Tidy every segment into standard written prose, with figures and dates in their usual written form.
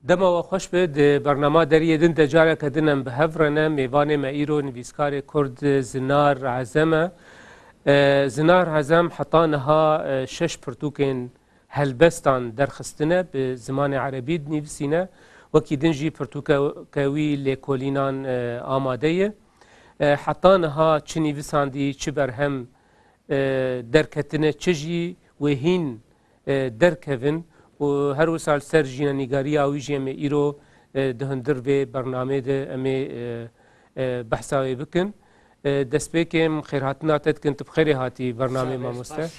دما و خوش به برنامه دریه دن دجاره کدنم به هفرنه میوان ما ایرو نویسکار کرد زنار عزمه زنار عزم حتی نها شش پرتوکن هلبستان درخستنه به زمان عربی نویسینه وکی دنجی پرتوکاوی لکولینان آماده حتی نها چه نویساندی چه برهم درکتنه چجی و هین درکوین و هر وسال سر جینا نگاری آویجی می ایرو دهندر به برنامه ده امی بحثای بکن دست بکم خیر هاتنا تد کنت بخیر هاتی برنامه ما مسته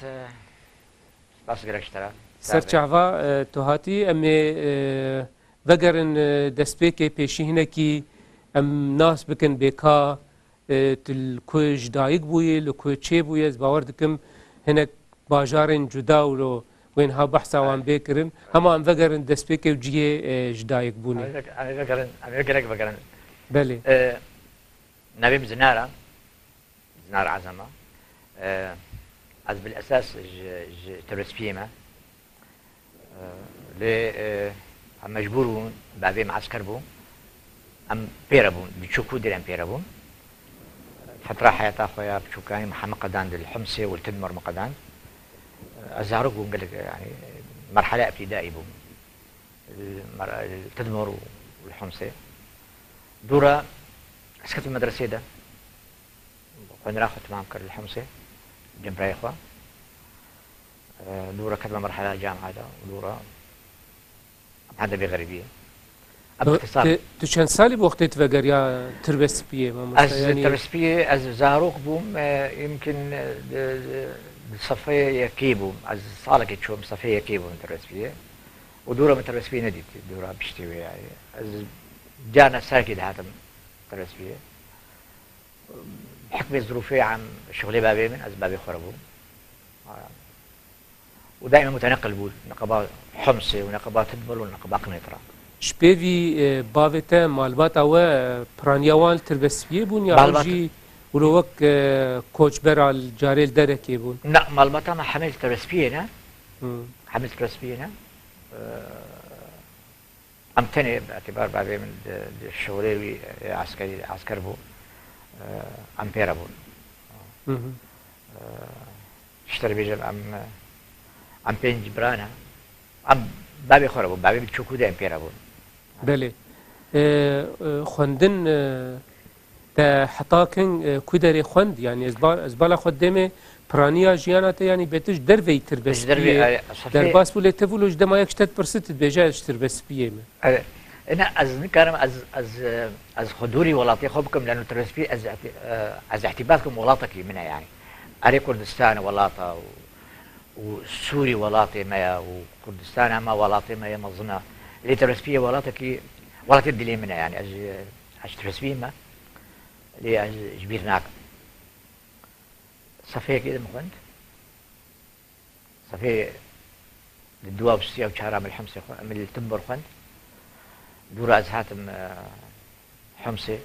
بس گرشتره سر چعوا تو هاتی امی وگرن دست بکه پیشی هنکی ام ناس بکن بکا تل کوج دایگ بوی لکوی چه بوی از باور دکم هنک باجارن جدا ولو وين ها بحثا وان بيكرن هما ام فقرن دست بيكي وجيه جدايك بوني انا فقرن بلي نبيم زنارة عزمة از بالاساس ترس فيما ل مجبورون بعدين معسكر بون ام بيربون بتشوكو دير ام بيربون فترة حياة اخويا بتشوكاني محمد قدان الحمصي والتدمر مقدان الزهرق بوم قال لك يعني مرحلة ابتدائي بوم التدمر والحمصي دورة سكت المدرسة ده كنا ناخذ معهم كر الحمصي جنب رايخوا دورة كتب مرحلة جامعة ده ودورة هذا بغربية باختصار تشان سالي بوقت تفكر يا تربس بيه ما از تربس بيه از زهرق بوم يمكن صفية يكيبو از صالك تشوم صفية يكيبو مترسبية ودورة مترسبية نديت دورة بشتوي يعني از جانا ساكد هذا مترسبية بحكم الظروفية عم شغلي بابي من از بابي خربو ودائما متنقل بول نقابات حمصي ونقابات تدمر ونقابات قنيطرة شبيفي بافتا مالباتا و برانياوان تربسبية بون يا عوجي ولو وك كوتش برا الجاريل دركي بون لا مالباتا ما حملت رسبينا حملت رسبينا امتني باعتبار بعدين من الشغلي عسكر بو امبيرا بون اشتري بيجم ام بين جبرانا ام بابي خربو بابي بتشوكو ده امبيرا بون بله خوندن تا حتاكن كودري خوند يعني ازبالا خدمه برانيا جيانات يعني بتش دربي تربس درباس ولا تفولج دما يكشتت برست بيجاش تربس بيه انا از نكرم از خدوري ولاتي خبكم لانه تربس بيه از اعتباركم ولاتكي منها يعني اري كردستان ولاطه وسوري ولاتي ما وكردستان ما ولاتي ما مظنه اللي تربس بيه ولاتكي ولاتي الدليل منها يعني از تربس بيه ما اللي جبيرناك صفية كده مخند صفية للدواب السيا وشهرة من الحمصي من التنبر خند دورة أزهاتم حمصي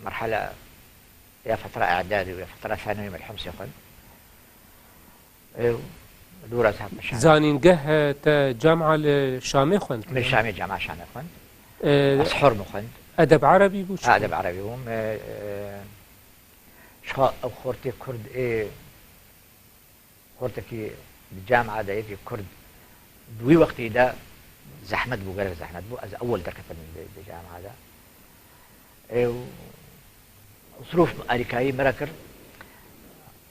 مرحلة يا فترة إعدادي ويا فترة ثانوي من الحمصي خند دورة أزهات مشان زانين جه تا جامعة الشامي خند من الشامي جامعة شامي خند أسحر مخند أدب عربي بوش أدب عربي هم شو أو خورتي كرد إيه خورتكي بالجامعة ده يجي كرد دوي وقتي ده زحمت بو قال زحمت بو از أول دركة من الجامعة ده إيه وظروف أمريكاي مراكر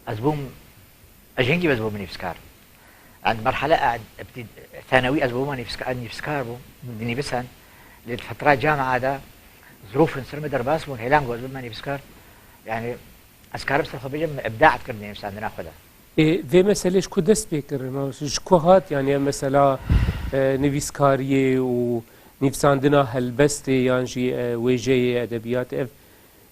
أزبوم أجنجي بزبوم من إفسكار عند مرحلة قاعد ثانوي أزبوم من إفسكار بو دني بسان لفترة جامعة ده ظروف نسرم درباس بون هيلان جوز بماني بسكار يعني اسكار بس خبيجه ابداع تكرني مثلا ناخذها في مسألة شكو دست بكر شكو هات يعني مثلا نويسكارية ونفساندنا هالبستي يعني ويجي ادبيات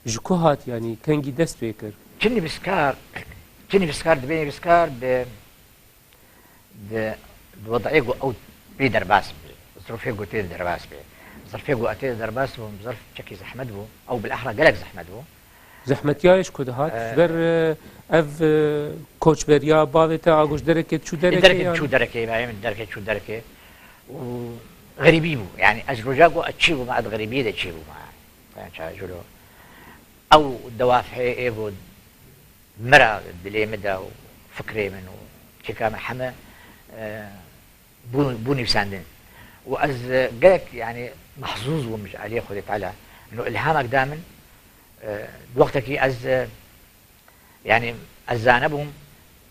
شكو هات يعني كان دست بكر كني بسكار دبيني بسكار ب بوضعيه او بدرباس ظروفيه قلت درباس ظرفيه قوتي درباس بظرف شكي زحمت بو او بالاحرى قلق زحمت بو زحمت ياش كود هات بر اف كوتش بريا بافتا اگوش دركه شو دركه شو دركه بايم دركه شو دركه و غريبي بو يعني از رجاقو اتشيبو مع غريبي ده تشيبو مع يعني جلو او دوافع ايغو مرا دلي مدا وفكري منه شكا محمد بوني بساندن واز قالك يعني محظوظ ومش عليه خذ تعالى انه الهامك دائما وقتك از يعني الزانبهم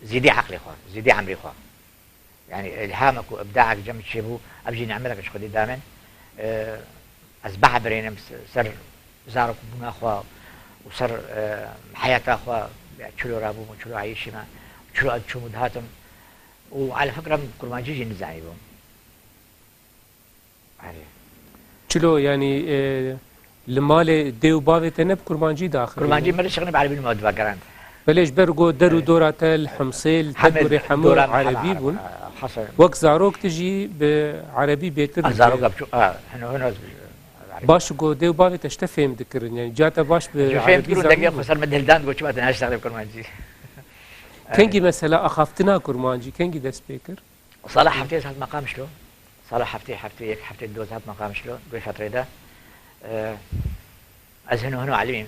زيدي عقلي خوا زيدي عمري خوا يعني الهامك وابداعك جنب شيبو ابجي نعملك ايش خذي دائما از بعبرين سر زارك بنا خوا وصر حياة اخوا شلو رابو وشلو عايشنا وشلو ادشو مدهاتم وعلى فكره كرمانجي نزعي بهم شلو يعني المال ديو بافي تنب كرمانجي داخل كرمانجي ما شغلني بعربي المواد باقرانت بليش برقو درو دورات الحمصيل تدوري حمو عربي بون وقت زاروك تجي بعربي بيتر زاروك بشو هنا باش جو ديو بافي تشتفهم ذكرن يعني جاتا باش بعربي زاروك دقيقة خسر مدهلدان قلت ما تنهاش تغلب كرمانجي كنجي مثلا اخافتنا كرمانجي كنجي داس بيكر صلاح حفتي هات مقام شلو صلاح حفتي دوز هات مقام شلو قوي فترة ده از هنا علمين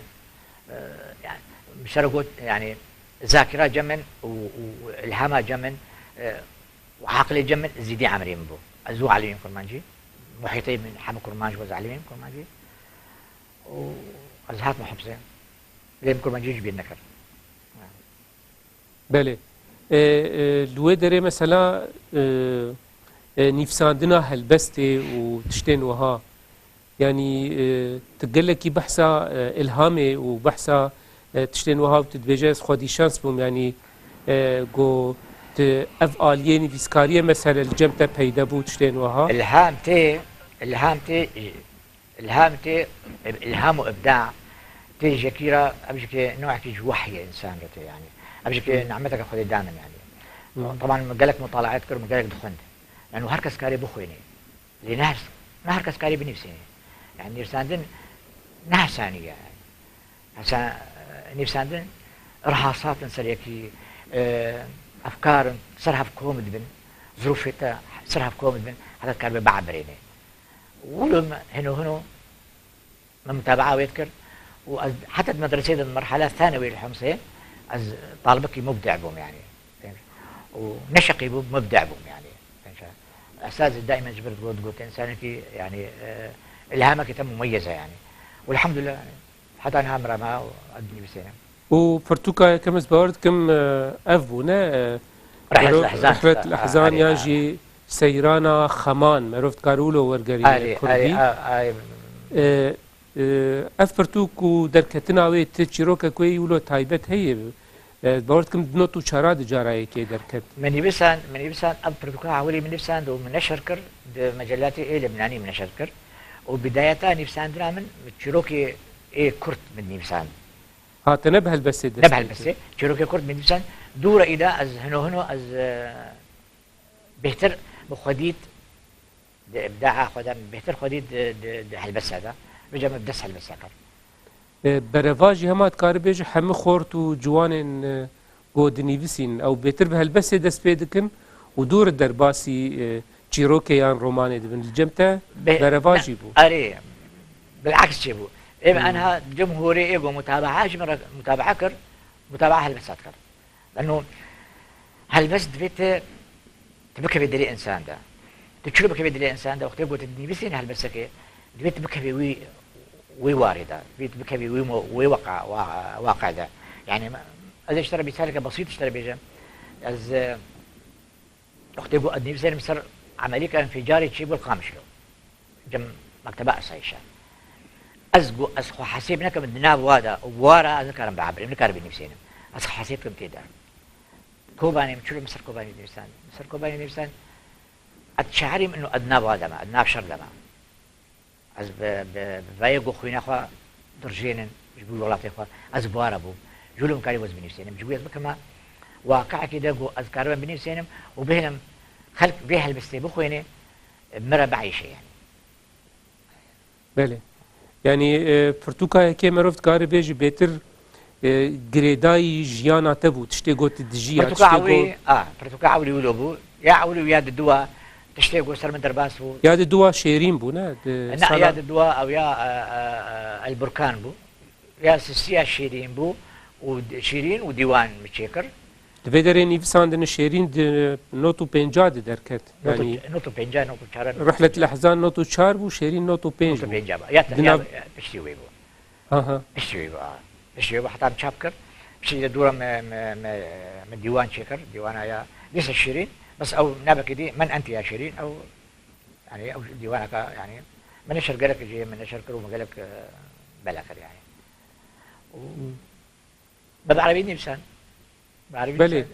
يعني مشاركوت يعني ذاكرة جمن والهامة جمن وعقل جمن زيدي عمرين بو ازو علمين كرمانجي محيطي من حمى كرمانجي وز علمين كرمانجي وازهات محبسين لين كرمانجي جبين نكر بله لوی داره مثلا نفساندنا هلبسته وتشتين وها يعني تقلكي بحثا الهامي وبحثا تشتين وها وتتبجاز خودي شانس بوم يعني جو اف آلية نفسكارية مثلا الجمتة بيدا بو تشتين وها الهام وابداع تي جكيرا ابجك نوع كي وحي انسان رتي يعني ابجك نعمتك خذي دائما يعني طبعا قالك مطالعات كر قالك دخنت لانه يعني هركس كاري بخويني لنهر هركس كاري بنفسي يعني نفساندن نهسانية يعني هسا نفساندن رهاصات سريكي افكار صرها في كومد بن ظروفها صرها في كومد بن هذا كان بعبريني ولم هنا متابعه ويذكر وحتى المدرسة المرحلة الثانوية الحمصية از طالبك مبدع بهم يعني ونشقي مبدع بهم يعني أستاذ دائما جبرت قلت إنسان في يعني إلهامك تم مميزة يعني والحمد لله يعني حتى أنا همرة ما أدني بسنة وفرتوكا كم زبارد كم أفونا رحلة الأحزان ياجي سيرانا خمان معروف كارولو ورقري كردي أفرتوك ودركتنا وي تشيروكا كوي ولو تايبت هي بارد كم نوتو شاراد جاراي كي دركت من يبسان أفرتوكا عولي من يبسان ومن نشركر مجلاتي إيه لبناني من نشركر وبدايتها نفسان درامن تشيروكي إيه كرت من نفسان تنبه البسي نبه البسي تشيروكي كرت من نفسان دورة إذا از هنو از بهتر بخديت إبداع خدام بهتر خديت هالبس هذا بجا مبدس هالبس هذا برواجي همات كاربيج حم خورت وجوان جود نيفسين أو بهتر بهالبسي دس بيدكن ودور الدرباسي تشيروكيان روماني دبن الجمتة برواجي بو أري بالعكس جيبو إما أنها جمهوري إيجو متابعة كر متابعة هالبسات كر لأنه هالبس دبيت تبكي بدلي إنسان ده تشلو بكي بدلي إنسان ده وقت يقول تدني بسين هالبسكة دبيت بكي وي واردة دبيت بكي وي واقع ده يعني إذا اشترى بيسالك بسيط اشترى بيجا از وقت يقول أدني بسين مصر عملية انفجاري تشيبو القامشلو جم مكتبة أسايشة أزقو أسخو حسيب نكم الدناب وادا وارا أذكرم بعبر من كاربين نفسينا أسخو حسيب كم تيدار كوباني مشلو مصر كوباني نفسان مصر كوباني نفسان أتشعري إنه أدناب وادا ما أدناب شر لما أز بفايقو خوينا خوا درجين جبوا ولاتي خوا أز بوارا بو جولو مكاري وز بنفسينا جبوا يزبك ما واقع كده جو أذكرم بنفسينا وبهنم خلق بيها البستي بخويني مرة بعيشة يعني بله يعني فرتوكا كي مرفت كاري بيجي بيتر جريداي جيانا تبو تشتي قوت الدجيا فرتوكا عولي فرتوكا عولي ولو بو يا عولي ويا الدوا تشتي قو سر من درباس بو ياد دوا شيرين بو نه نا يا الدواء او يا البركان بو يا سيا شيرين بو وشيرين وديوان متشكر دبدري نيفساندن شيرين نوتو 50 دركت يعني نوتو 50 نوتو 4 رحلة الأحزان نوتو 4 بو شيرين نوتو 5 نوتو 50 يا تشتي وي بو اها تشتي وي تشتي وي حتى مشابكر بشي دورة من ديوان شكر ديوان يا ليس الشيرين بس او نابك دي من انت يا شيرين او يعني او ديوانك يعني من نشر قالك جي من نشر كرو قالك بلاكر يعني بالعربي نفسان بله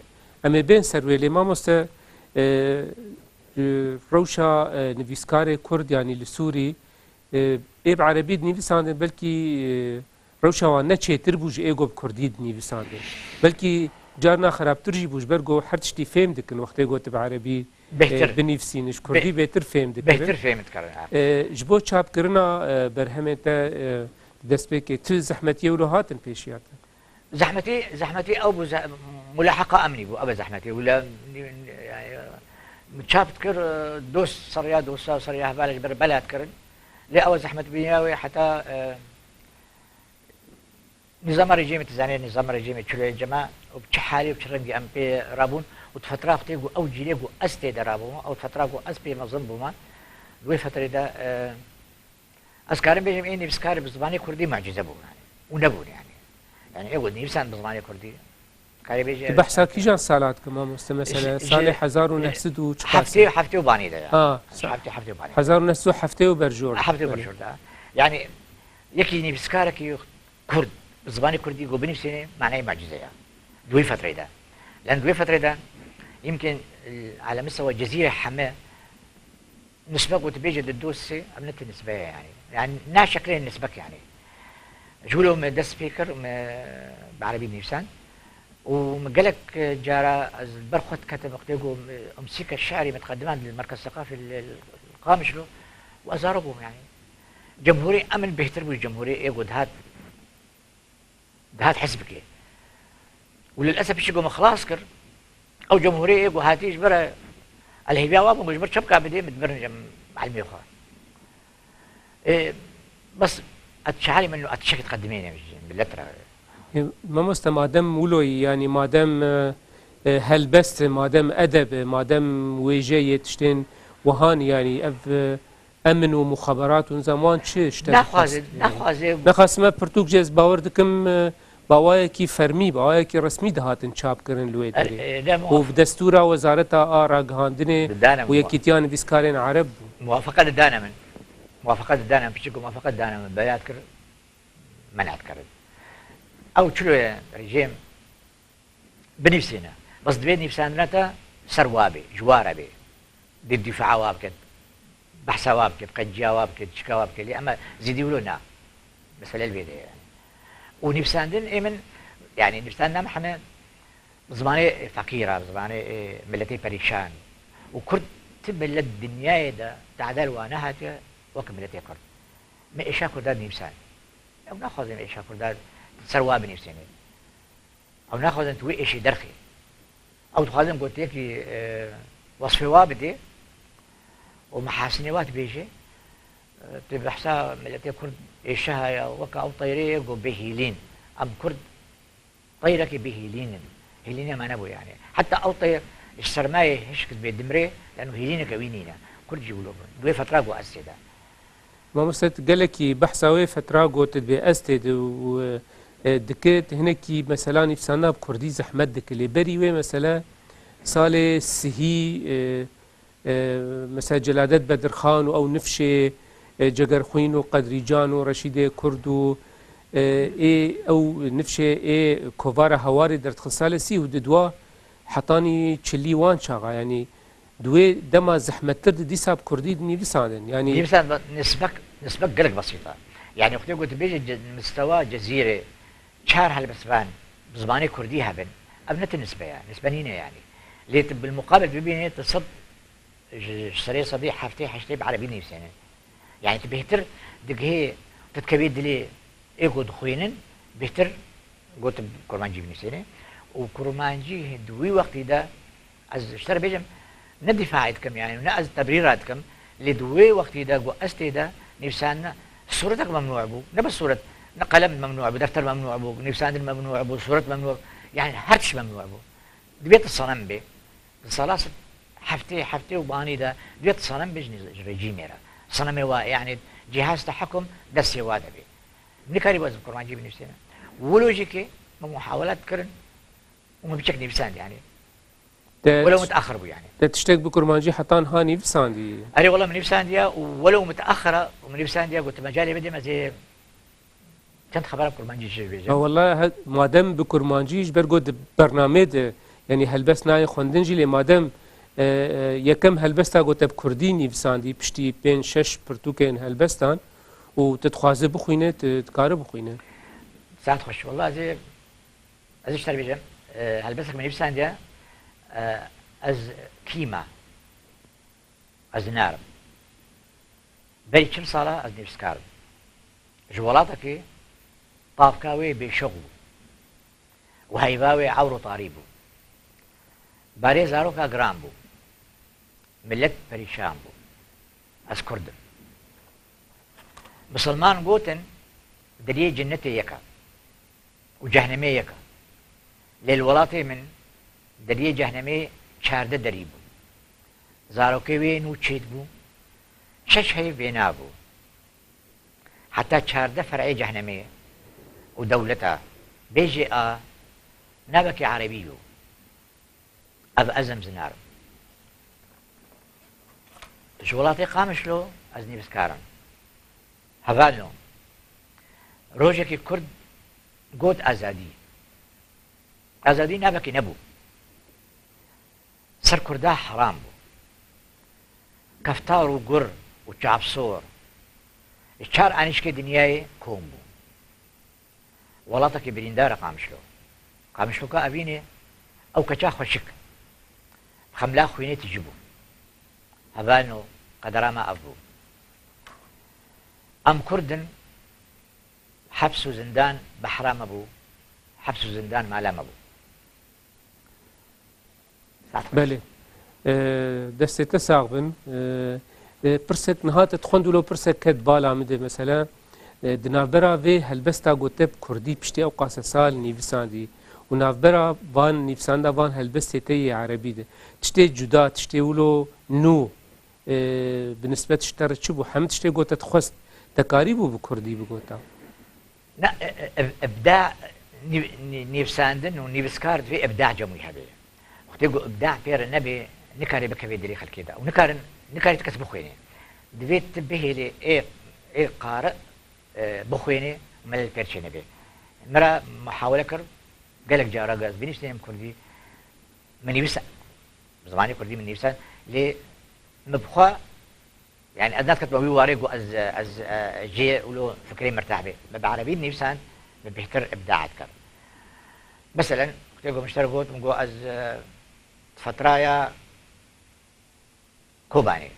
اما بين سرويلي ما مست روشا نفيسكار كرد يعني لسوري ايب عربي نفسان بلكي روشا وانا تشيتر بوج ايغو بكردي نفسان بلكي جارنا خراب ترجي بوج برغو حرتشتي فهم دكن وقت قلت بعربي بنفسينش كردي بهتر فهم دكن بهتر فهمت كرنا جبو چاپ کرنا برهمتا دسبك تو زحمتي ولهاتن بيشيات زحمتي او ملاحقه امني بو ابا زحمتي ولا يعني متشابت كر دوس صريا دوس صريا بالك بلاد كرن لا او زحمه بياوي حتى نظام رجيم تزاني نظام رجيم تشلو الجماعه وبتشحالي وبتشرنجي ام بي رابون وتفتراق تيغو او جيليغو استي درابو او تفتراقو اسبي مظنبوما دوي فتره دا اسكارم بيجم اني بسكار بزباني كردي معجزه بو يعني ونبون يعني ايوه نيفسان بزباني كردي كاي بيجي بحثا كيجان سالات كمان مثلا صالح 1900 و حفتي وباني ده حفتي وباني 1900 حفتي وبرجور حفتي وبرجور ده يعني يكي نيفسكارك كرد زباني كردي جو بنفسي معناه معجزه يعني دوي فتره ده لان دوي فتره ده يمكن على مستوى الجزيره حماه نسبك وتبيجي الدوسي عملت النسبه يعني ناس شكلين نسبك يعني جولو من ده سبيكر بعربي بنيفسان ومقالك جارة البرخوت كتب مقتيقو امسيك الشعري متقدمان للمركز الثقافي القامش له وازاربهم يعني جمهوري امن بيهتربوا الجمهوري ايقو دهات حسبك وللاسف الشيء ما خلاص كر او جمهوري ايقو هاتيش برا الهبيا وابو مش بر شبكه بدي متبرنج علمي خا إيه بس اتشعري منه اتشكل تقدمين باللترة ما مادام ولوي يعني مادام هلبست مادام ادب مادام ويجي تشتين وهان يعني امن ومخابرات وزمان تشت نخواز ما برتوجز باوردكم باوایکی فرمی باوایکی رسمی دهاتن چاپ کردن لوی داری و بدستور وزارت آراگهاندن و یکیتیان ویسکارین عرب موافقة الدانا من بشكل موافقة الدانا من بيات كر منعت كرد او شلو رجيم بنفسنا بس دبيت نفسانتا سروابي جواربي دي الدفاع وابكت بحث وابكت قجيا وابكت شكا وابكت اما زيدي ولونا مسألة البيضة يعني ونفساندن ايمن يعني نفساندنا محنا زماني فقيرة زماني ملتي بريشان وكرد تبل الدنيا دا تعدل وانها وكملتي كرد ما إيشا كرداد نفسان او ناخذ ما إيشا كرداد سرواب نفساني او ناخذ انت وي شيء درخي او تخازن قلت لك وصفي وابدي ومحاسني بيجي تبحثها ملتي كرد إيشها وكا او طيري بهيلين ام كرد طيرك بهيلين هيلين ما نبو يعني حتى او طير السرمايه هشكت بيدمري لانه هيلين كوينينا كرد جيولوبن دوي فتراغو اسيدا ما مست قالكي بحثاوي فتراغو تدبي استد و دكت هناكي مثلا نفسنا بكردي زحمت دك اللي بري وي مثلا صالح سهي مثلا جلادت بدر خان او نفشه جگر خوين وقدري جان ورشيد كردو اي او نفشه اي كوفار هواري درت خصال سي وددوا حطاني تشلي وان شاغا يعني دوي دما زحمت ترد دي ساب كردي نيفسان يعني نيفسان نسبك قلق بسيطه يعني اختي قلت بيجي مستوى جزيره شهر هالبسبان بزباني كردي هبن ابنت النسبه يعني نسبانينه يعني ليت بالمقابل بيبين تصد سري صديق حفتي حشتي بعربي نيفسان يعني تبهتر دق هي تتكبيد لي ايقو دخوينن بهتر قلت كرمانجي بنفسي وكرمانجي دوي وقت ده از اشترى بيجم ندفاعاتكم يعني ونأز تبريراتكم لدوي وقت دا جو استيدا نفسان صورتك ممنوع بو نبس صورة قلم ممنوع بو دفتر ممنوع بو نفسان ممنوع بو صورة ممنوع يعني هرش ممنوع بو دبيت الصنم بي الصلاة حفتي وباني دا دبيت الصنم بجني رجيميرا صنم يعني جهاز تحكم دسي وادا بي نكاري بوزن كرمانجي بنفسنا ولوجيكي محاولات كرن وما بشكل نفسان يعني ولو متاخر بو يعني تشتاق بكرمانجي حتى هاني نفساندي اري والله من نفسانديا ولو متاخره ومن نفسانديا قلت مجالي بدي ما زي كنت خبر بكرمانجي شي بيجي والله مادام بكرمانجيش برقد برنامج يعني هلبس ناي خوندنجي لي مادام يكم هلبستا قلت بكردي نفساندي بشتي بين شش برتوكين هلبستان وتتخوازي بخوينه تكاري بخوينه ساعات خوش والله زي اشتري بيجي هلبسك من نفسانديا از كيما از نارم بری چند ساله از نفسکارم جوالاتك طابكاوي بشغل وهيباوي عورو طاريبو باري زاروكا جرامبو ملت بريشان بو از كردم مسلمان قوتن دريه جنتي يكا وجهنمي يكا للولاتي من دريه جهنمي چارده دريبو زاروكي وينو چيد بو شش هي بينابو حتى چارده فرعي جهنمي ودولتها بيجي نابكي عربيو اب ازم زنار جولاتي قامشلو از نيفسكارن هفالنو روجكي كرد قوت ازادي نابكي نبو سر كردا حرام بو كفتار وقر وشعب صور الشار انشكي دنياي كوم بو ولاتك بريندار قامشلو كا ابيني او كشا خشك خملا خويني تجيبو هبانو قدراما ابو ام كردن حبس وزندان بحرام ابو حبس وزندان مالام ابو بله دستي تساغبن برست نهات تخندلو برست كد بالا مده مثلا دنافبرا في هلبستا قوتب كردي بشتي او قاسة سال نيفساندي ونافبرا وان نيفساندا وان هلبستي تي عربي ده تشتي جدا تشتي ولو نو بالنسبة تشتر تشبو حمد تشتي قوتا تخست تكاريبو بكردي بقوتا لا ابداع نيفساندن ونيفسكارد في ابداع جموي هذا وقتيقو ابداع بير النبي نكاري بكفي دري خل كده ونكاري تكسب خويني دفيت به لي ايه قارئ بخويني مال البيرشي نبي مرة محاولة كر قالك جارة قاز بنيش نيم كردي من يبسا زماني كردي من يبسا لي مبخوا يعني الناس كتبوا واريقوا از جي ولو فكرين مرتاح به بعربي نيفسان بيحتر ابداعات كر مثلا كتبوا مشتركوت مقو از فترايا كوباني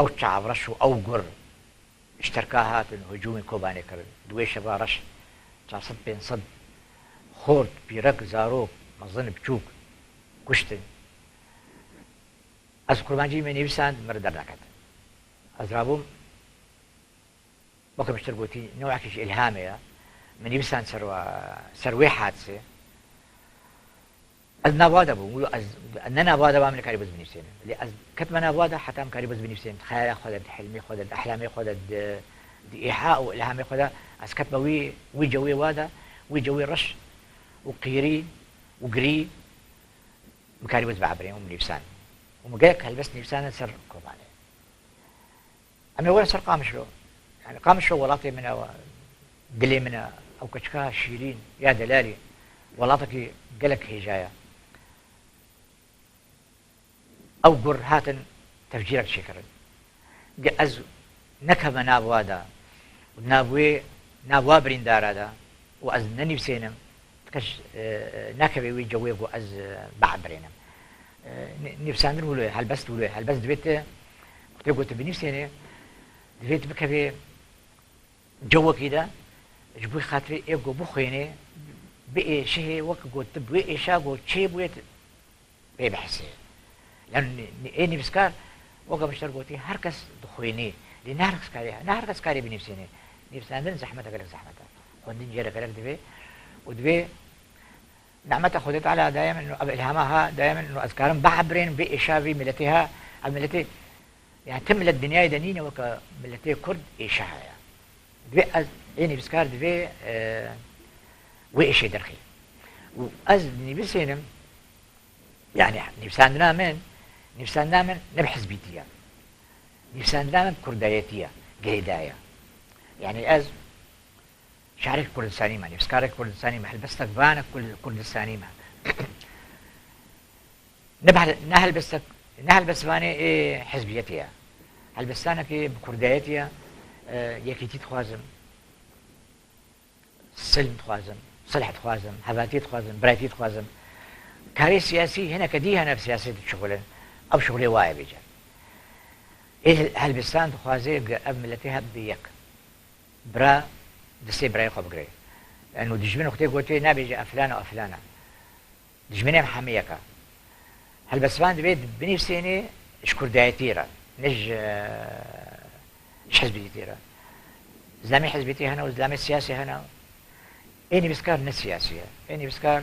او تشعب رشو او قر اشتركاهات هجوم كوباني كر دوي شبا رش صد بين صد خورد بيرك زاروك مظن بچوك كشتن از كرمانجي من يبسان مردر نكت از رابوم بكم اشتركوتي نوع كيش الهامية من يبسان سروي حادثة از نابادا بو از اننا نابادا بعمل كاري بس بنفسين اللي از كتم نابادا حتى ام كاري بس بنفسين خيال خدد حلمي خدد احلامي خدد ايحاء والهامي خدد از كتم وي جوي وادا وي جوي رش وقيري وقري مكاري بس بعبرين ومن نفسان ومقالك هلبس نفسان سر كوباني اما ولا سر قامشلو يعني قامشلو ولاتي من دلي من او كشكا شيرين يا دلالي ولاتك قالك هجايه او قر هاتن تفجيرك شكرا از نكب نابوادا ونابوي نابوا بريندار هذا واز نني سينم تكش نكبي وي جوي از بعد برينم نفسان ولا هلبست دبيت قلت بنفسي دبيت بكبي جو كده جبوي خاطري ايغو بخيني بقي شيء وقت قلت بقي شاغو شيء بويت بحسي لأن إني بسكار وقف اشتر قوتي هركس دخويني لأن هركس كاريها هركس كاري بنفسيني نفساندن زحمتها قالك زحمتها خندن جيرك قالك دبي ودبي نعمتها خذت على دائما إنه إلهامها دائما إنه أذكارهم بعبرين بإشافي ملتها الملتي يعني تملت الدنيا دنينة وكملتي كرد إيشاها دبي إني بسكار دبي وإيشي درخي وأز نبسينم يعني نفساندنا من نبحث بيتيا نفساندنا من كردايتيا قريدايا يعني أز شعرك كردستاني ما نفسكارك كردستاني ما هلبستك بانك كردستاني ما نهل بس باني إيه حزبيتيا هلبستانك إيه بكردايتيا يكيتي تخوازم سلم تخوازم صلح تخوازم هباتي تخوازم برايتي تخوازم كاري سياسي هنا كدي هنا بسياسة الشغل أو شغلي واعي بيجا إيه هلبستان تخوازي أب ملتها بيك برا دسي براي قبقري لأنه دجمين أختي قلتي نابيجا أفلانة وأفلانة دجميني محاميكا هلبستان دبيت بنفسيني شكر دايتيرا نج حزبي تيرا زلامي حزبيتي هنا وزلامي السياسي هنا إني بسكار نسياسية إني بسكار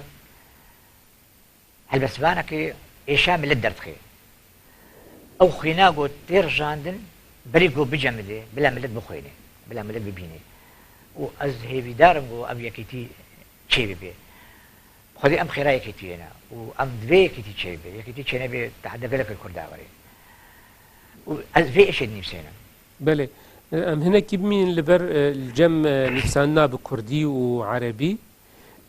هلبسبانك إيشام اللي درتخي أو خيناقو تيرجاندن بريقو بجملي بلا ملت بخويني بلا ملت ببيني وأز هيفي دارنقو أم يكيتي تشيبي بي خذي أم خيرا يكيتي هنا وأم دبي يكيتي تشيبي يكيتي تشيبي تحدى قلك الكرداوري وأز في إيش نفسينا بله ام هنا كيف مين لبر الجم نفسنا بكردي وعربي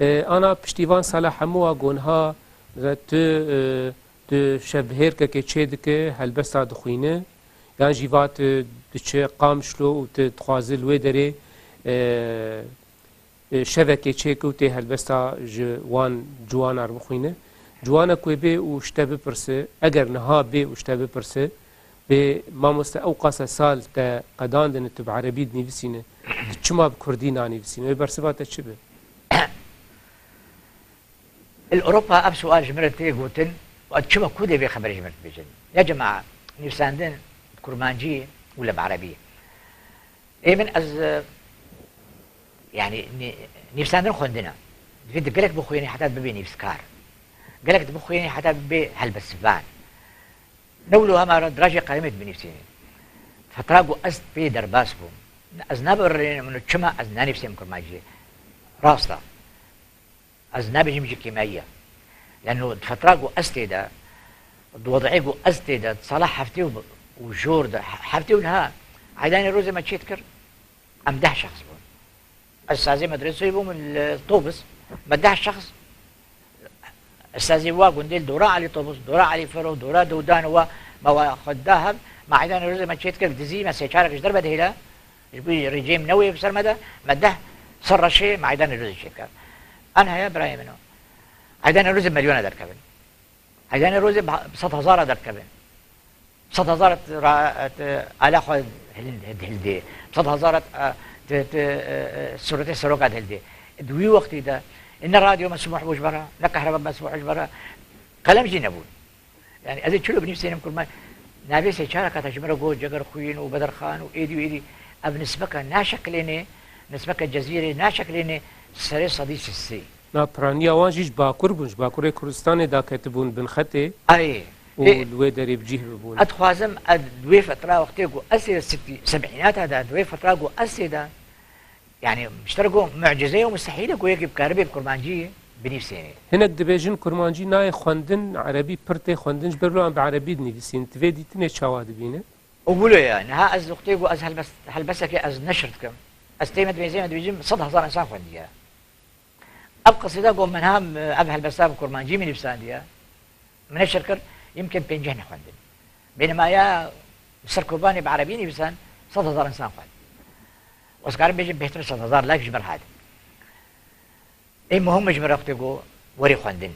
انا بشتيفان صالح همو اقونها ت شبهر كتشيدك هلبسا دخوينه يعني جيفات دچه قامشلو وتخوازل ويدري شبكه تشيكو تي هلبسا جوان اربخوينه جوانا كويبي وشتبه برسه اگر نها بي وشتبه برسه به ماموستا او قاسا سال تا قداندن تو بعربي نيفسينه چما بكردي نانيفسينه برسبات چه به الأوروبا أب سؤال جمرتي قوتن وأتشبه كودي بخبر جمرت بيجن يا جماعة نفساندن كرمانجي ولا بعربية إيه من أز يعني نفساندن خندنا فيد قالك بخويني حتى ببي نفسكار قالك بخويني حتى ببي هلبسفان نولو هما دراجة قائمة بنفسيني فتراقو أز بي درباس بو أز نابرين منو تشما أز نانفسي مكرماجي راستا أز نابجي مجي كيميائية لأنه فتراقو أستيدا وضعيقو أستيدا صلاح حفتي وجور حفتي ولها عيداني روزي ما تشيتكر أمدح شخص بو أستاذي مدرسة يبو من الطوبس مدح شخص استاذي واقون ديل دورا علي طوبس دورا علي فرو دورا دودان وما خداها ما عيدان روزي ما تشيتكر دزي ما سيشارك ايش دربه هلا يبي رجيم نووي بسر مدى مده صر شيء ما عيدان روزي تشيتكر انا يا ابراهيم انه عيدان روزي مليون دركبن عيدان روزي ب 10000 دركبن 10000 على خد هلدي 10000 سورتي سروقات هلدي دوي وقت ده إن الراديو مسموح بوش برا، لا كهرباء مسموح بوش برا، قلم جي نبون. يعني أزيد شلو بنفسي نمكن ما نبي سيشارك تجمع رجول جگر خوين وبدر خان وإيدي وإيدي أب نسبك ناشك ليني نسبك الجزيرة ناشك ليني سري صديق السي. نا برانيا وانجيش باكور بونش باكور كردستان دا كتبون بنخته. أي. والويدري بجيه بون. أتخوازم دوي فترة وقتيكو أسيد السبعينات هذا دوي فترة أسيد يعني اشتركوا معجزة ومستحيلة كويك بكهرباء بكرمانجية بنفسيني. هناك دبيجن كرمانجي ناي خواندن عربي برتي خواندنش برلو عم بعربي نفسين تفيدي تني شواهد بينه. أقوله يعني ها أز وقتيكو أز هلبسك أز نشرتكم أز تيمت بيزين بيجين 100,000 إنسان خوانديها. أبقى صداقهم من هم أب هلبسها بكرمانجي من نفسانديها من الشركة يمكن بينجحنا خواندن. بينما يا سركوباني بعربي نفسان 100,000 إنسان خواند. وسكار بيجي بيهتر 100,000 لايك جمر هذا. إيه مهم جمر وقتيكو وري خواندن.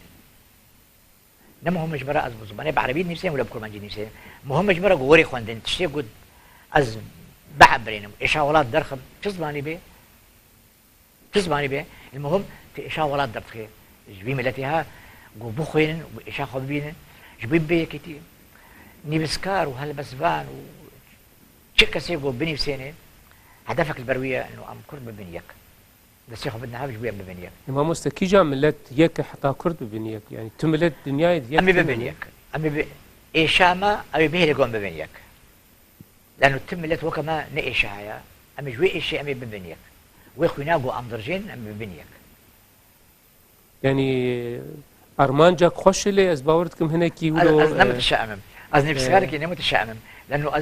نما هم جمر أز بزبانة بعربي نفسين ولا بكرمانجي نفسين. مهم جمر وري خواندن تشتي قد أز بعبرينهم إشاولات درخم تزباني بيه المهم في إشاولات درخم جبي ملتها جو بخوين وإشا خبينه جبي بيه كتير نيفسكار وهالبسفان وشكسي جو بني بسينه هدفك البرويه انه ام كرد ببنيك بس ياخذ بدنا هاي شويه ببنيك ما مستكي جا ملت يك حتى كرد ببنيك يعني تملت دنيا يك امي ببنيك امي ايشاما امي بهلي قوم ببنيك لانه تملت وكما نئشايا امي جوي اشي امي ببنيك ويخوينا جو ام درجين امي ببنيك يعني ارمان جاك خوش لي از باورتكم هنا كي يقولوا از نمت الشامم از نفسك نمت الشامم لانه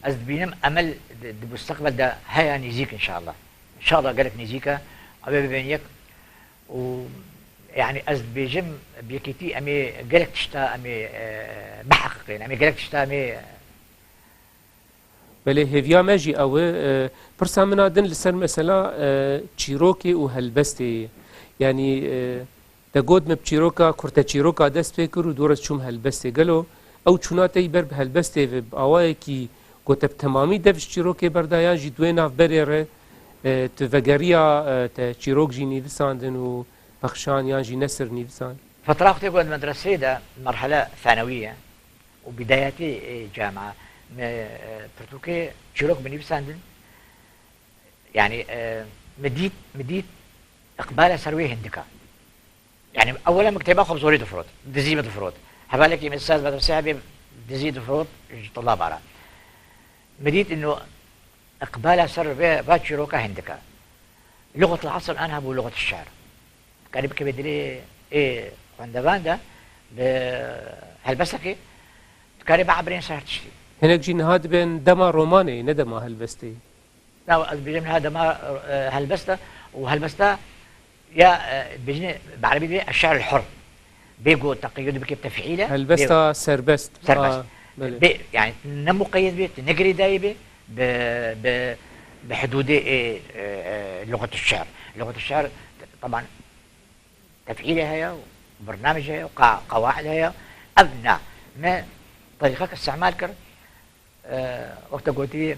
از بينم امل المستقبل ده هيا نيزيك ان شاء الله ان شاء الله قالك نيزيكا ابي بينيك ويعني از بيجم بيكيتي امي قالك تشتا امي بحقق يعني امي قالك تشتا امي بله هيفيا ماجي او برسا منادن لسر مثلا تشيروكي وهلبستي يعني تقود مبتشيروكا كورتا تشيروكا دست بكر ودورت شوم هلبستي قالوا او چوناتي بر بهلبستي باواي كي قوتب تمامي دفش تشيروكي بردايان جي دوينا بريره تفقريا تشيروك جي نيفساندن وبخشان يان جي نسر نيفسان فترة أختي قد مدرسة ده مرحلة ثانوية وبداياتي جامعة تركي تشيروك بنيفساندن يعني مديت إقبال سروي هندكا يعني أولا مكتبة خبز وريد فروت دزيمة فروت حبالك من الأستاذ بدر سحبي دزيد فروت طلاب على مديت إنه إقبال سر باتشيروكا هندكا لغة العصر أنا هو لغة الشعر كان يبكي بدلي إيه وندفاندا بهالبسكي كان يبقى عبرين سهرتشتي هناك جي نهاد بين دما روماني ندما هلبستي لا بيجي هذا ما هلبسته وهلبسته يا بيجي بعربي الشعر الحر بيجو تقيد بكيف تفعيله هلبسته سربست يعني نمو قيد بيت نقري دايبه بحدود لغه الشعر لغه الشعر طبعا تفعيلها هي وبرنامجها وقواعدها هي ابنى ما طريقه استعمال كر وقت قلتي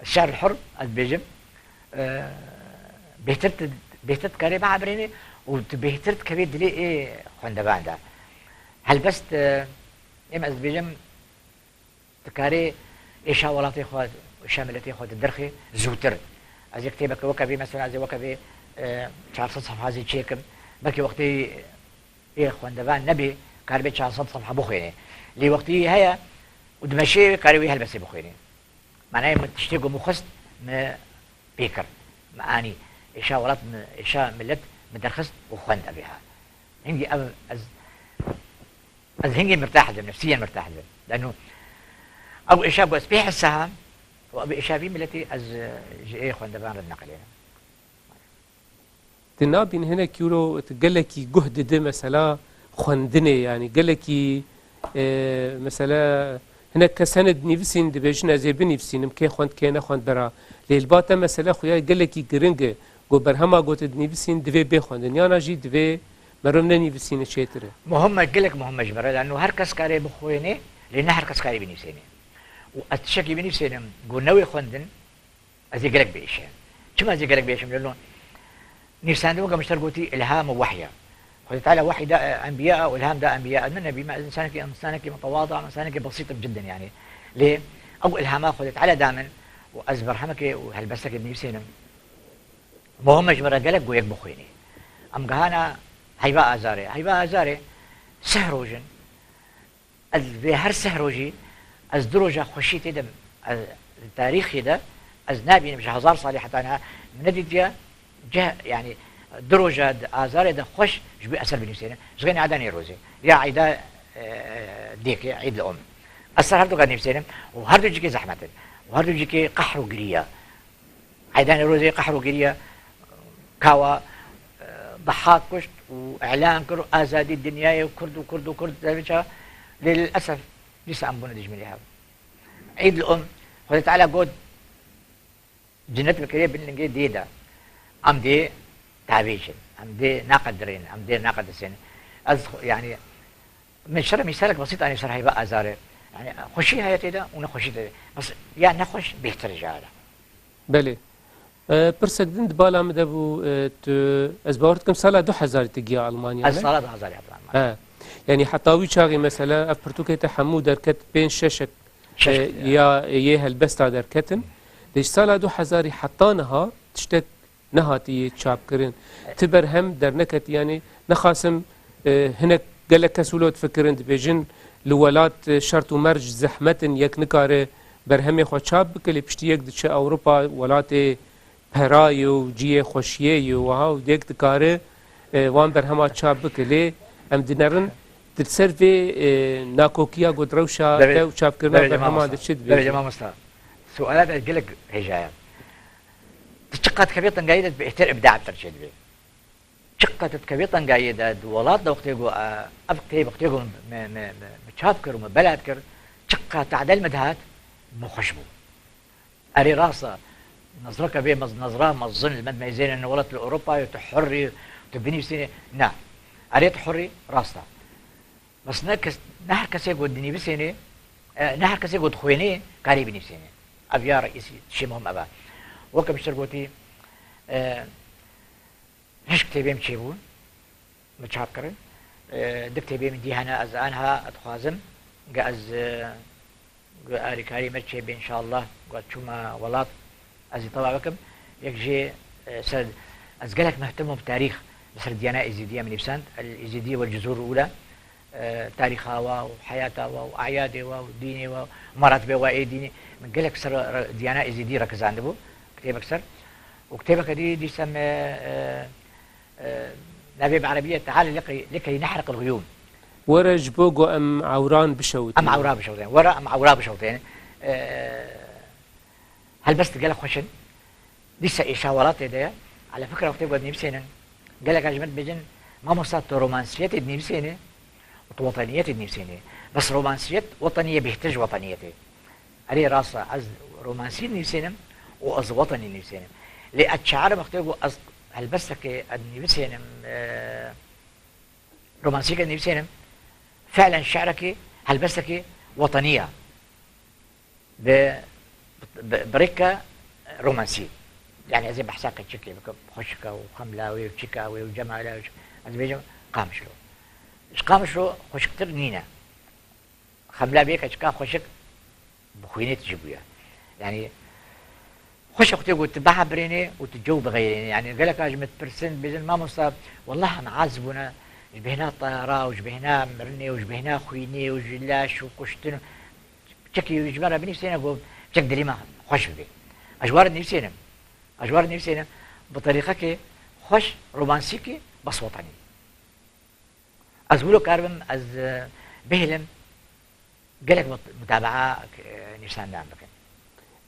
الشعر الحر البيجم بيهترت كاري مع بريني وبيهترت كبيد لي ايه خنده بعدها هلبست اما البيجم تكاري ايش ولاتي خود شاملتي خود الدرخي زوتر از يكتبك وكبي مثلا زي وكبي شعر صفحه هذه تشيكم بلكي وقتي ايه خواندبان نبي كاربي شعر صفحه بخيني لي وقتي هيا ودمشي كاربي هلبسي بخيني معناه تشتيقوا مخست ما بيكر معاني إشاء ولات إشاء ملت مدرخست وخوند بها هنجي از هنجي مرتاح لهم نفسيا مرتاح لهم لأنه أبو إشاء بس بيح السهام وأبو إشاء في ملتي از جي خوند بان ردنا قليلا تنابين هنا كيلو تقلكي جهد ده مثلا خوندني يعني قلكي مثلا هناك كسند نيفسين دبيجنا زي بنيفسين مكي خوند كينا خوند برا ليلباتا مثلا خويا قلكي جرينج جو برهما قوت نيفسين دفي بيخوند يانا جي دفي مرمنا نيفسين شيتره مهم قلك مهم جبر لانه هر كس كاري بخويني لان هر كس كاري بنيفسيني واتشكي بنيفسيني جو نوي خوندن ازي قلك بيشان كما ازي قلك بيشان لانه نيفسان دوغا مشترقوتي الهام ووحيه قلت تعالى وحي ده انبياء والهام ده انبياء من النبي ما انسانك متواضع انسانك بسيط جدا يعني ليه؟ او الهامات قلت تعالى دائما وازبرهمك وهلبسك بنيفسينم مهم جبر قلك جو يكبخيني ام قهانا هيبا ازاري سهروجن از في هر سهروجي از دروجه خشيتي دم التاريخي ده از نابي مش هزار صالح حتى انا نديت جه يعني دروجه ازاري ده خوش جبي اثر بنفسنا زغني عداني روزي يا عيدا ديك عيد الام اثر هردو قد نفسنا وهردو جيكي زحمه وهردو جيكي قحر وقريه عيداني روزي قحر وقريه كاوا ضحاك كشت واعلان كر ازادي الدنيا وكرد للاسف لسه عم بندج من هذا عيد الام قلت تعالى قود جنات بكريه بالانجليزي ديدا ام دي تابيشن ام دي ناقد درين ام دي ناقد السنه يعني من شر مثالك بسيط انا شرحي بقى ازاري يعني خشي هي تيدا ونخشي بس يا نخش بيحتر رجاله بله برسك دند بالا مدبو از باورتكم سالا 2000 تجي المانيا الصاله 2000 اه يعني حتاوي شاغي مثلا اف برتوكيتا حمو دركت بين ششك يا هالبستا دركتن ديش سالا 2000 حطانها تشتت نهاتي تشاب كرين تبر هم در نكت يعني نخاسم هناك قالك كسولوت فكرن بيجن لولات شرط ومرج زحمة يك نكاره برهمي خو تشاب بكلي بشتي يك دش اوروبا ولات برايو جيه خوشيه وها ديك دكاره وان برهما تشاب بكلي ام دينرن تسرفي ناكوكيا قدروشا تو تشاب كرنا برهما دشد يا جماعه مصطفى سؤالات اجلك هجايا تشقت كبيطا قايدة بإحتر إبداع بترشيد بي شقت كبيطا قايدة ولاد وقت يقول أبقتي وقت يقول متشابكر ومبلادكر شقت تعدل مدهات مخشبو أري راسة نظرك بيه نظرة مظن المد ما يزين إنه ولد لأوروبا يتحري وتبني سنة نعم أري تحري راسة بس نهر كسي يقول دني بسنة نهر كسي يقول خويني قريب نفسيني أبيا رئيسي شيمهم أبا وكم اشترقوتي هش كتابين تشيبون متشابكرن دك كتابين دي هنا از انها اتخازم قاز قاري كاري متشيب ان شاء الله قد شوما ولات ازي طبعا بكم يكجي سرد از قالك مهتم بتاريخ مثل الديانة الإيزيدية من إبسانت الإيزيدية والجذور الأولى تاريخها وحياتها وأعيادها ودينها ومراتبها وإيديني من قالك سر الديانة الإيزيدية ركز عنده كتابك سر وكتابك دي سمى نبي بعربية تعال لكي نحرق الغيوم ورا جبوغو أم عوران بشوتين أم عوران بشوتين ورا أم عوران بشوتين هل بس قالك خوشن لسه إشاورات ده على فكرة وقت يقعد نفسينا قالك يا جماعة بيجن ما مصات رومانسيات نفسينا وطنيات نفسينا بس رومانسيات وطنية بيحتاج وطنيته عليه راسه از رومانسي نفسينا وأز وطني نفسينا لأتشعر وقت يقول هل بس كي نفسينا رومانسية نفسينا فعلا شعرك هل بس كي وطنية بركة رومانسي يعني زي بحساك تشكي خشكة وخملاوي وتشيكاوي وجمالاوي هذا بيجي قامشلو ايش قامشلو خشكتر نينا خملا بيك اشكا خشك بخويني تجيبويا يعني خشك تقول تبعها بريني وتجو بغيريني يعني قال لك اجمت برسنت بيجن ما مصاب والله معذبنا جبهنا طيارة وجبهنا مرني وجبهنا خويني وجلاش وكشتن تشكي وجبنا بنفسنا قول تشك دليما خوش بي اجوار نفسنا أجوار نفسنا بطريقة خوش رومانسيكي بس وطني أزولو كاربم أز بهلم قالك متابعة نفسان دعم بكن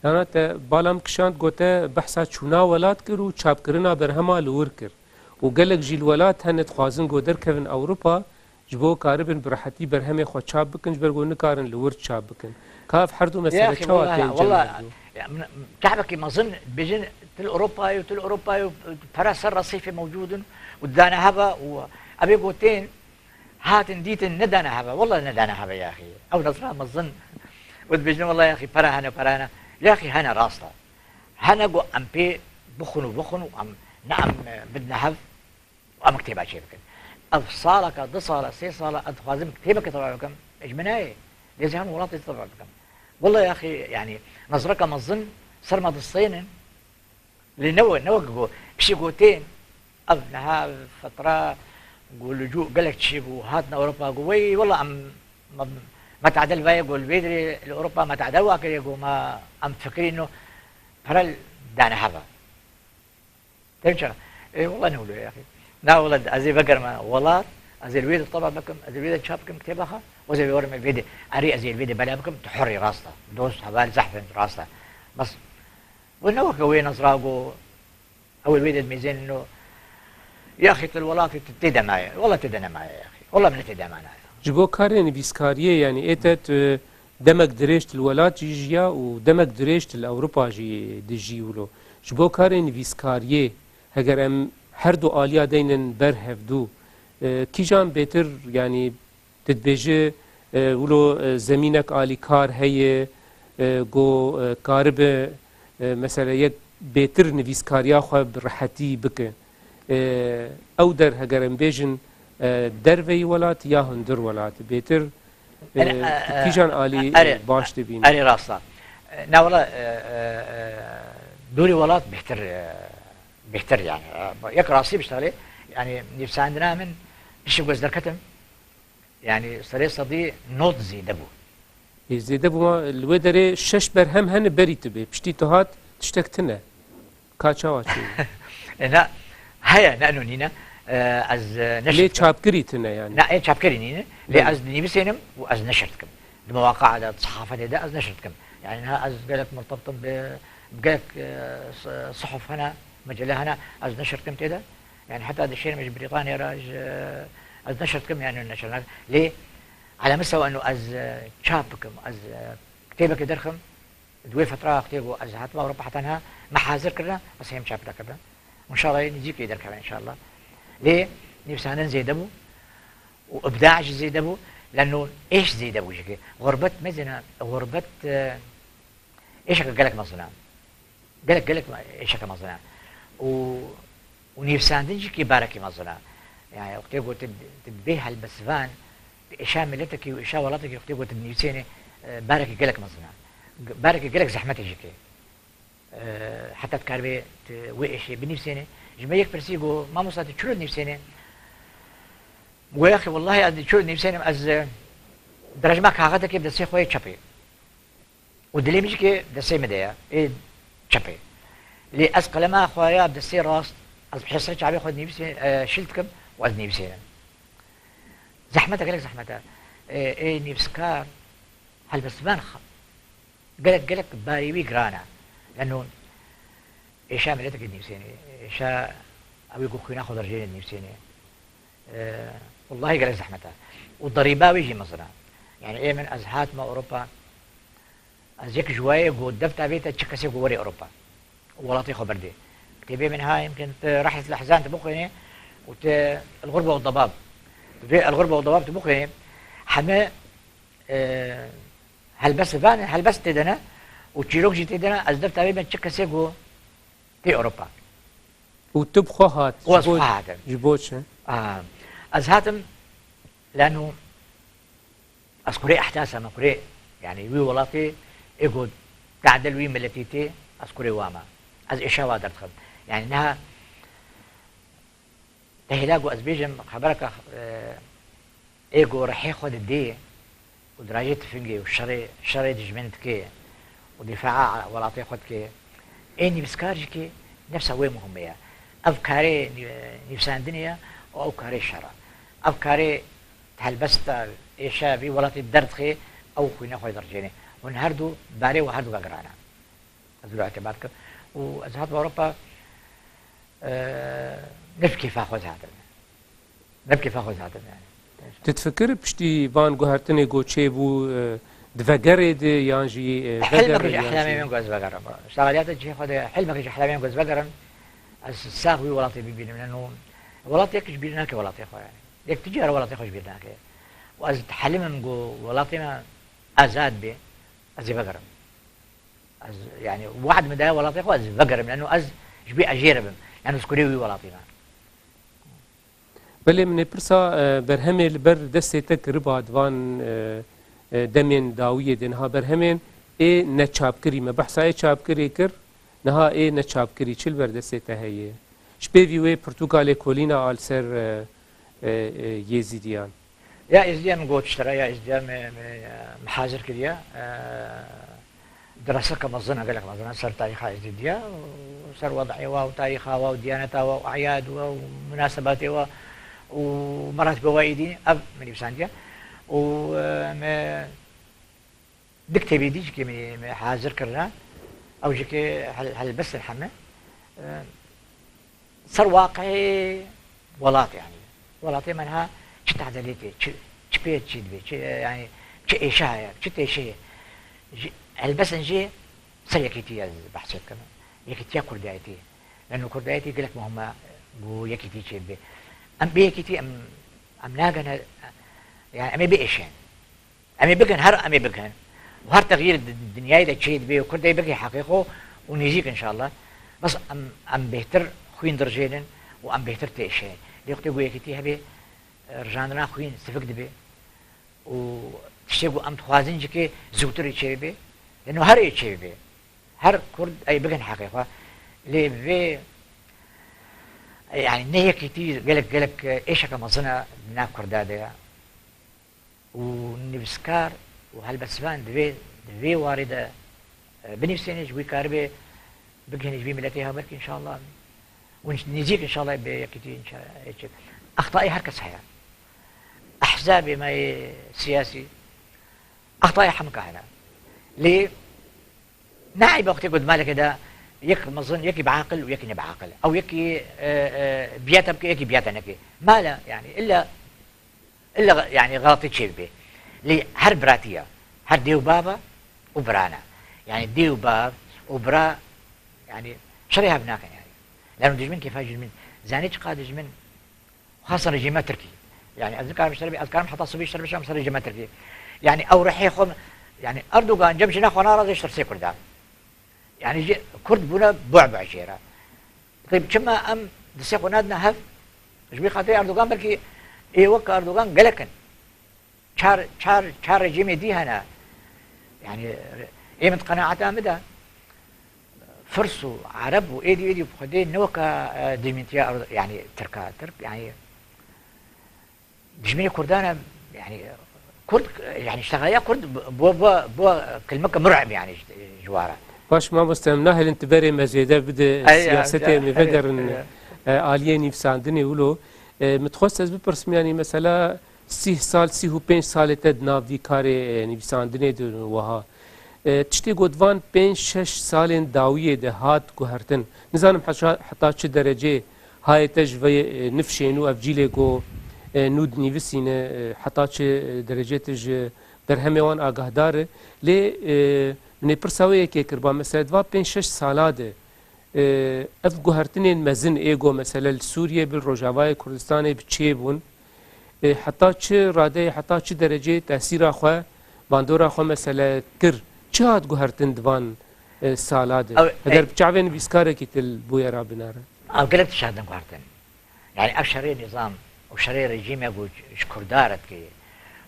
أنا بالام كشانت قوتا بحثا شونا ولات كر و چاب کرنا برهما لور كر و قالك جيل ولات هنت خوازن قدر كفن أوروبا جبو كاربن برحتي برهمي خو چاب بكن جبرقو نكارن لور چاب بكن كاف حردو مسألة شواتين والله كعبك ما ظن بيجن تل اوروبا وتل اوروبا فراس الرصيف موجود ودانا هبا وابي قوتين هات نديت ندانا هبا والله ندانا هبا يا اخي او نظره ما ظن ودبجن والله يا اخي برانا يا اخي هنا راسنا هنا قو ام بي بخنوا ام نعم بدنا هب وام كتيبه شيء بكن افصالك دصاله سيصاله ادخازم كتيبك طبعا بكم اجمناي لازم ولاتي طبعا بكم والله يا اخي يعني نظرك ما الظن صرمد الصين لنوقفوا بشي قوتين ابنها فتره قول لجوء قال لك تشيبوا هاتنا اوروبا قوي والله ما تعدل بقى يقول بيدري لاوروبا ما تعدل واكل يقول ما ام فكرين انه فرل دانا هذا ترجع اي والله نقول يا اخي لا والله ازي بقر ما والله ازي الفيديو طبعا بكم ازي الفيديو شابكم كتبها وزي بيورم الفيديو اري ازي الفيديو بلا بكم تحري راسته دوس حبال زحف راسته بس ونوك قوي نصراقو اول فيديو ميزين انه يا اخي الولاط تتدى معي والله تدنا معي يا اخي والله من تدى معنا جبو كارين فيسكاريه يعني ايتت دمك دريشت الولات جيجيا ودمك دريشت الاوروبا جي دجي ولو جبو كارين فيسكاريه هجر ام هردو اليا دينن برهفدو كيجان بيتر يعني تتبيجي ولو زمينك آلي كار هي جو كارب مثلا يك بيتر نفيسكاريا خو برحتي بك او در هجرن بيجن دروي ولات يا هندر ولات بيتر كيجان آلي باش تبين أري راستا نا والله دوري ولات بيحتر يعني يك راسي بيشتغلي يعني نفس عندنا من ايش جوز دركتم يعني صري صدي نوت زي دبو زيده بما الودري شش برهم هن بريت بي بشتي تهات تشتكتنا كاتشاوا شي لا هيا نانو نينا از نشرت ليه تشابكريتنا يعني لا ايه تشابكري نينا ليه از نيبسينم واز نشرتكم المواقع ده الصحافه ده از نشرتكم يعني انها از قالك مرتبطه بقالك صحف هنا مجله هنا از نشرتكم كده يعني حتى هذا الشيء مش بريطانيا راج از نشرتكم يعني نشرنا ليه على مستوى انه از تشابكم از كتابك درخم دوي فتره كتابه از هاتوا اوروبا حتى انها محاذر كرنا بس هي مشابكه كرنا وان شاء الله نجيك يدرك ان شاء الله ليه نفسنا زي دبو وابداع زي دبو لانه ايش زي دبو شكي غربه مزنا غربه ايش قالك مصنع قالك ايش مصنع ونفسنا نجيك باركي مصنع يعني وقت يقول تبيه البسفان إشاء ملتك وإشاء ولاتك وقت يقول تبنيسيني بارك قالك مصنع بارك قالك زحمتي جيكي حتى تكاربي وإيش بنفسيني جميع برسيجو ما مصادي شو نفسيني ويا أخي والله أدي شو نفسيني از درجة ما كهغتك يبدأ سي خوي تشابي ودليل مش كي بدأ سي مديا إيه تشابي لي أسقل ما خويا بدأ سي راست از بحصة شعبي خد نفسي شلتكم وأز نفسيني زحمتها قالك زحمتها ايه نفسكار هل بس بان قالك باريوي قرانا لانه ايشا مليتك النفسيني ايشا ابي يقول خوي ناخذ رجلين النفسيني والله قالك زحمتها والضريبه ويجي مصر يعني ايه من ازهات ما اوروبا ازيك جوايه قود دفتا بيتا تشكسي قوري اوروبا ولاطي خبردي تبي منها يمكن رحله الاحزان تبقى الغربه والضباب الغربه والضباب تبقى حما هل بس تدنا وتشيلوك جي تدنا ازدف تقريبا تشكسي جو في اوروبا وتبخوهات وصفحات جبوتش ازهاتم لانه اسكوري احتاسا ما كوري يعني وي ولاتي ايجود تعدل وي ملتيتي اسكوري واما از اشاوا درتخم يعني انها تهلاقو ازبيجم خبرك ايجو راح ياخذ الدي ودراجة فنجي وشري دجمنت كي ودفاع ولا تاخذ كي اني بسكارج كي نفسها وين مهمة افكاري نفسان دنيا او افكاري شرع افكاري هلبست ايشابي ولا تدرد خي او خوينا خوي درجيني ونهردو باري وهردو قرانا هذول اعتبارك وازهات باوروبا نبكي فاخذ هذا يعني تتفكر بشتي فان جوهرتني جو تشيبو دفجرد يانجي حلمك يجي احلامي من جوز بقرة اشتغليات تجي خد حلمك يجي احلامي من جوز بقرة الساقوي ولاطي بيبين لانه ولاطي يكش بيناك ولاطي اخويا يعني يك تجاره ولاطي خوش بيناك واز تحلم من جو ولاطي ما ازاد به از بقرة از يعني واحد من ده ولاطي اخويا از بقرة لانه از جبي اجيرب يعني سكوريوي ولاطي ما بله من برسا برهمه البر دستك ربا دوان دمين داوية دنها برهمين اي نتشابكري ما بحثا اي تشابكري كر نها اي نتشابكري چل بر دسته هي شبيوي وي برتغالي كولينا آل سر يزيديان يا يزيديان قوت اشترى يا يزيديان محاذر كريا دراسة كمظنة قال لك مظنة صار تاريخها يزيديا وصار وضعها وتاريخها وديانتها وأعياد ومناسباتها ومرات بوايدي اب من يبسانديا و دكتبي ديج كي حاضر كرنا او جيكي هل بس الحمى صار واقعي ولات يعني ولاتي منها تعدليتي تشبيت تشيدبي يعني اشاعه تشي هل بس نجي سيكيتي بحثت كمان يكيتي كردايتي لانه كردايتي قال لك ما هم بو يكيتي تشيدبي ام بيكيتي ام لاقنا يعني امي بيشين امي بكن هر امي بكن وهر تغيير الدنيا اذا تشيد بيه وكل ده يبقى حقيقه ونجيك ان شاء الله بس ام بيهتر خوين درجين وام بيهتر تيشين اللي وقت يقول يكتي هبي رجاندنا خوين استفق دبي و تشتغل أم توازن جكي زوتر يشيل بي لأنه هر يشيل بي هر كرد أي بجن حقيقة لي في يعني نهي كتير قالك إيش كمصنع بنا كردادة ونفسكار وهالبسفان دبي واردة بنفسي جوي كاربي بجن جوي ملتها بركي إن شاء الله ونجيك إن شاء الله بكتير إن شاء الله أخطائي هركس حياة أحزابي ما سياسي أخطائي حمقى هنا ليه ناعي وقت يقول مالك ده يك مظن يكي بعاقل ويكي بعاقل أو يكي بياتا بكي يكي بياتا نكي ما لا يعني إلا يعني غلطي تشيل به ليه هر براتية هر ديو بابا وبرانا يعني ديو باب وبرا يعني شريها بناك يعني لأنه دجمن كيف دجمن زانيش قاد دجمن خاصة رجيمات تركي يعني أذكر مشتري أذكر حتى صبي يشتري بشام صار رجيمات تركي يعني أو رح يخون يعني أردوغان جاب جنا خنا راضي يشتري كردان يعني كرد بنا بعبع شيرا طيب كما أم دسيق ونادنا هف جبي خاطر أردوغان بركي إيه وقت أردوغان قلقن شار رجيمي دي هنا يعني إيه من قناعته مدى فرسوا عرب وإيدي بخدين نوكا ديمنتيا يعني ترك يعني دجميني كردانا يعني كرد يعني اشتغايا كرد بو كلمة مرعب يعني جوارا باش ما مستمناه الانتباري مزيدا بده سياسته مفدر آلية نفساندني ولو متخصص بپرسم يعني مثلا 30 سال 35 سال تد نافي كاري نفساندني دون وها تشتي قدوان 5-6 سال داوية ده هات قهرتن نزانم حتى چه درجه هاي تجوي نفشينو افجيلي قو نود نيفسين حتى چه درجه تج برهموان آگاه داره لی من پرساوی که کربا مثلا دوا 5-6 سالاده اف گوهرتنین مزن ایگو مثلا سوریه بالرجاوای کردستان بچه بون حتی چه راده حتی چه درجه تاثیر خو باندورا خو مثلا کر چه هات گوهرتن دوان سالاده اگر بچاوین بیسکاره کتل بویا را بناره او قلت شهدن گوهرتن يعني افشري نظام وشري رجيم يقول كردارت كي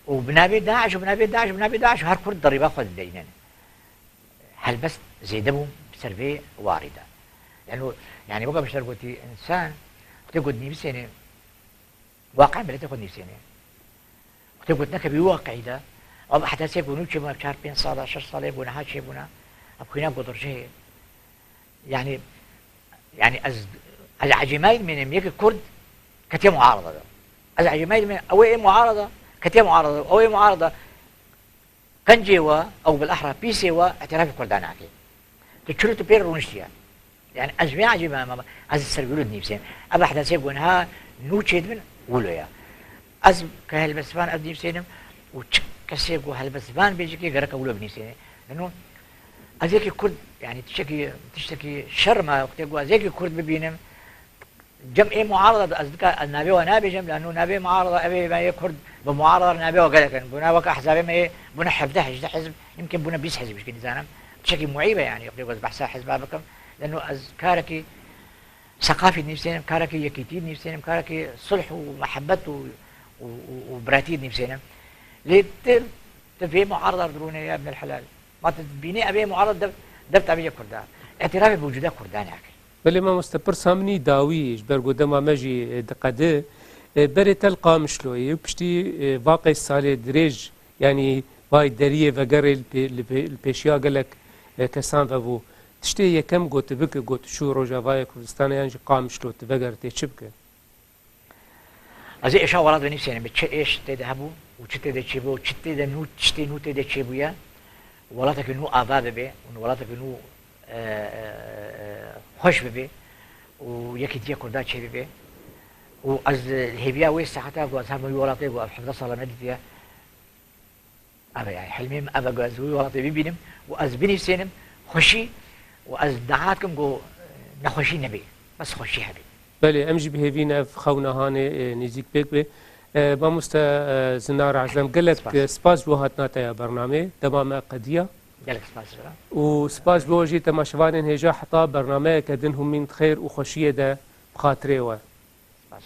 وبنابي داعش هر كرد ضريبه خذ دينن هل بس زيدبهم بسرفي وارده لانه يعني بقى مش قلتي انسان تقعد نفسي واقع بلا تاخذ نفسي تقعد نكبي واقعي ده او حتى سيكونوا شي ما شهر 5 صار 10 صار يبونا هاد شي بونا ابخينا قدر شيء يعني از العجماين من يميك كرد كتيا معارضه العجماين من اوي معارضه كتيا معارضه اوي معارضه كان جوا او بالاحرى بيسيوا اعتراف الكردان عكي تشلو تبير ونشيا يعني اجمع جماعه از السرقلود نفسين ابا حدا سيقول ها نوتشيد من ولويا از كهالبسفان از نفسينم وكسيقو هالبسفان بيجيكي غيرك ولو بنفسين لانه ازيك كرد يعني تشتكي شر ما وقت ازيك كرد ببينم جمع معارضه اصدقاء النابي ونابي جمع لانه نابي معارضه ابي ما يكرد بمعارضه نابي وقال بنا وك احزاب ما بنا حفده حزب يمكن بنا بيس حزب مش كده بشكل معيبه يعني يقول بحث حزبابكم لانه كاركي ثقافه نفسنا كاركي يكيتين نفسنا كاركي صلح ومحبه وبراتيد نفسنا ليه تبي معارضه دروني يا ابن الحلال ما تبيني ابي معارضه دبت ابي كردان اعترافي بوجود كردان يعني بله ما مستبر سامني داويش برگو دما مجي دقده بره تلقى مشلوي بشتي واقع سال دريج يعني باي دريه وغير البيشيا قالك كسان فبو تشتي يكم قوت بك قوت شو روجاواي كردستان يعني قام مشلو تفغر تشبك ازي ايش وراد بنفسي يعني ايش تذهبوا وتشتي تشبو وتشتي نو تشتي نو تشبويا ولاتك نو اباب به ولاتك نو خوش ببي وياكي ديا كردات شي ببي وأز الهبيا ويس حتى قوز هم يولاطي قوز حفظ صلاة مدتيا أبا يعني حلمي أبا قوز يولاطي ببينم وأز بني سينم خوشي وأز دعاتكم قو نخوشي نبي بس خوشي حبي بله امجي بهيفينا في خونا هاني نزيك بيك بي با مستا زنار عزم قالك سباس بوهاتنا تايا برنامج تمام قضية قالك سباس وسباس بوجي تماشوانين هجا حتى برنامج كدنهم من خير وخوشية ده بخاطري و سباس